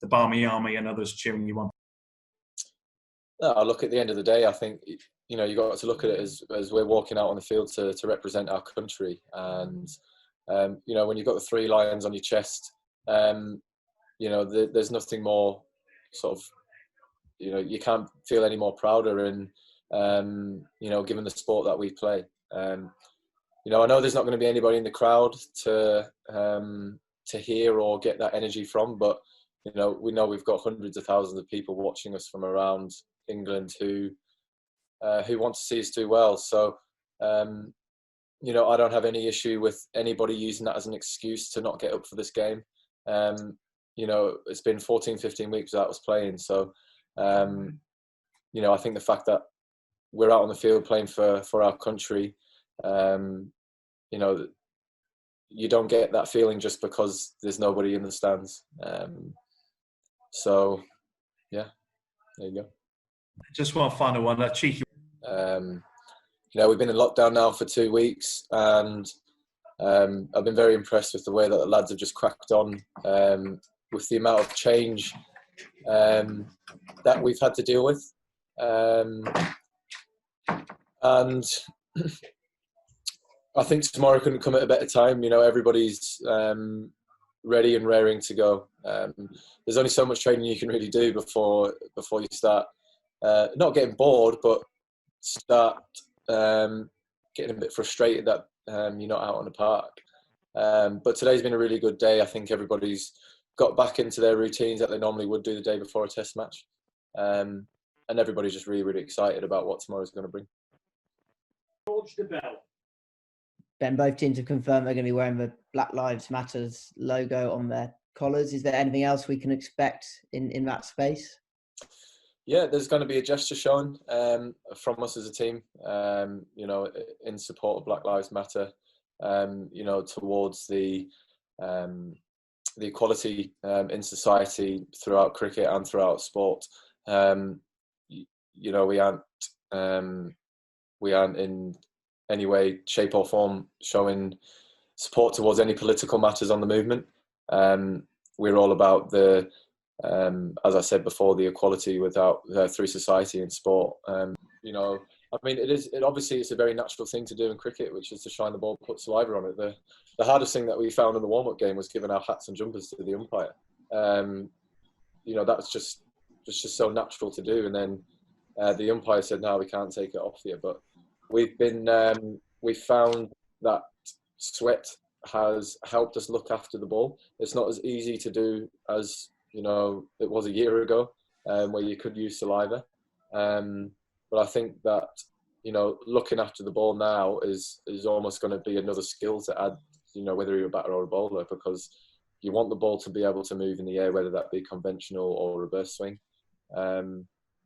the Barmy Army and others cheering you on? No, look, at the end of the day, I think, you know, you got to look at it as we're walking out on the field to represent our country. And, you know, when you've got the 3 lions on your chest, you know, there's nothing more sort of, you know, you can't feel any more prouder in, you know, given the sport that we play. You know, I know there's not going to be anybody in the crowd to hear or get that energy from, but, you know we've got hundreds of thousands of people watching us from around England who want to see us do well. So, you know, I don't have any issue with anybody using that as an excuse to not get up for this game. You know, it's been 14, 15 weeks without us playing. So, you know, I think the fact that we're out on the field playing for our country, you know, you don't get that feeling just because there's nobody in the stands. So, yeah, there you go. Just one final one, a cheeky. You know, we've been in lockdown now for 2 weeks, and I've been very impressed with the way that the lads have just cracked on with the amount of change that we've had to deal with. And I think tomorrow couldn't come at a better time. You know, everybody's ready and raring to go. There's only so much training you can really do before you start not getting bored, but start getting a bit frustrated that you're not out on the park. But today's been a really good day. I think everybody's got back into their routines that they normally would do the day before a test match. And everybody's just really, really excited about what tomorrow's going to bring. George the Bell. Ben, both teams have confirmed they're going to be wearing the Black Lives Matters logo on their collars. Is there anything else we can expect in that space? Yeah, there's going to be a gesture shown from us as a team, you know, in support of Black Lives Matter, you know, towards the equality in society throughout cricket and throughout sport. You know, we aren't in any way, shape or form showing support towards any political matters on the movement. We're all about the, as I said before, the equality through society and sport. You know, I mean, it obviously it's a very natural thing to do in cricket, which is to shine the ball, put saliva on it. The hardest thing that we found in the warm-up game was giving our hats and jumpers to the umpire. You know, that's just so natural to do. And then the umpire said, "No, we can't take it off you." But we found that sweat has helped us look after the ball. It's not as easy to do as, you know, it was a year ago, where you could use saliva. But I think that, you know, looking after the ball now is almost going to be another skill to add, you know, whether you're a batter or a bowler, because you want the ball to be able to move in the air, whether that be conventional or reverse swing.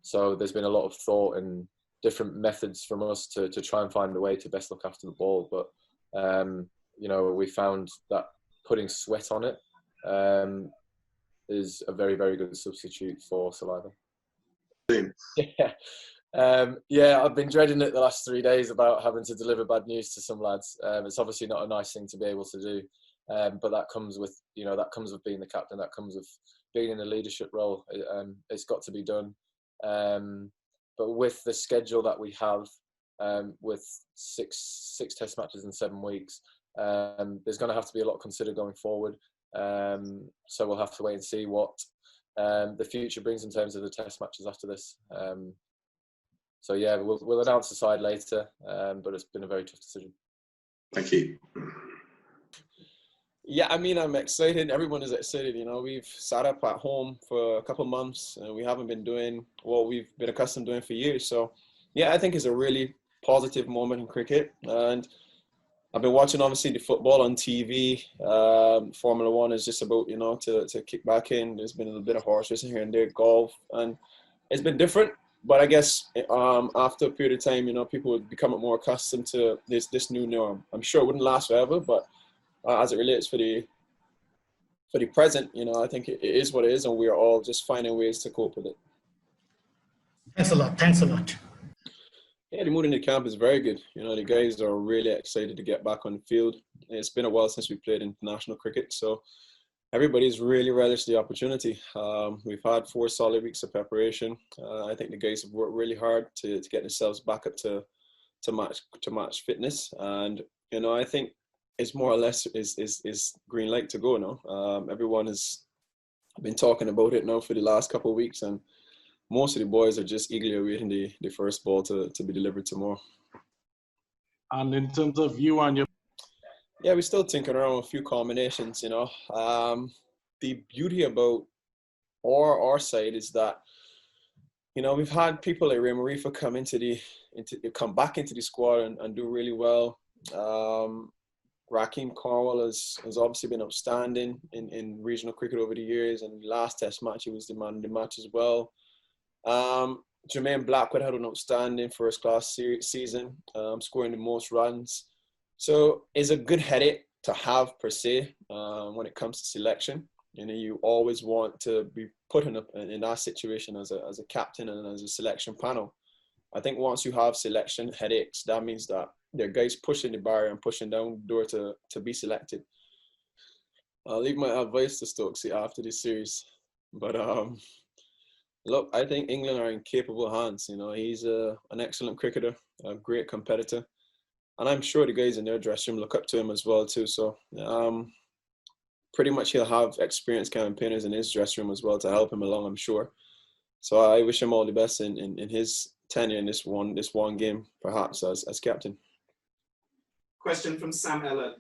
So there's been a lot of thought and different methods from us to try and find a way to best look after the ball. But, you know, we found that putting sweat on it is a very, very good substitute for saliva. Yeah, I've been dreading it the last 3 days about having to deliver bad news to some lads. It's obviously not a nice thing to be able to do, but that comes with, you know, that comes with being the captain. That comes with being in a leadership role. It's got to be done. But with the schedule that we have, with six test matches in 7 weeks, there's going to have to be a lot considered going forward. So we'll have to wait and see what the future brings in terms of the test matches after this. So yeah, we'll announce the side later, but it's been a very tough decision. Thank you. Yeah, I mean, I'm excited. Everyone is excited. You know, we've sat up at home for a couple of months and we haven't been doing what we've been accustomed to doing for years. So yeah, I think it's a really positive moment in cricket. And I've been watching, obviously, the football on TV. Formula One is just about, you know, to kick back in. There's been a little bit of horse racing here and there, golf, and it's been different. But I guess after a period of time, you know, people would become more accustomed to this new norm. I'm sure it wouldn't last forever, but as it relates for the present, you know, I think it is what it is, and we are all just finding ways to cope with it. Thanks a lot. Thanks a lot. Yeah, the mood in the camp is very good. You know, the guys are really excited to get back on the field. It's been a while since we played international cricket, so everybody's really relished the opportunity. We've had 4 solid weeks of preparation. I think the guys have worked really hard to get themselves back up to match fitness, and you know, I think it's more or less is green light to go now. Everyone has been talking about it now for the last couple of weeks, and most of the boys are just eagerly awaiting the first ball to be delivered tomorrow. And in terms of you and your... Yeah, we're still tinkering around with a few combinations, you know. The beauty about our side is that, you know, we've had people like Ray Marifa come back into the squad and do really well. Raheem Cornwall has obviously been outstanding in regional cricket over the years, and the last Test match he was the man of the match as well. Jermaine Blackwood had an outstanding first-class season, scoring the most runs. So it's a good headache to have per se when it comes to selection. You know, you always want to be put in that situation as a captain and as a selection panel. I think once you have selection headaches, that means that there are guys pushing the barrier and pushing down the door to be selected. I'll leave my advice to Stokes after this series. But look, I think England are in capable hands. You know, he's an excellent cricketer, a great competitor. And I'm sure the guys in their dressing room look up to him as well too. So pretty much he'll have experienced campaigners in his dressing room as well to help him along, I'm sure. So I wish him all the best in his tenure in this one game, perhaps as captain. Question from Sam Ellen.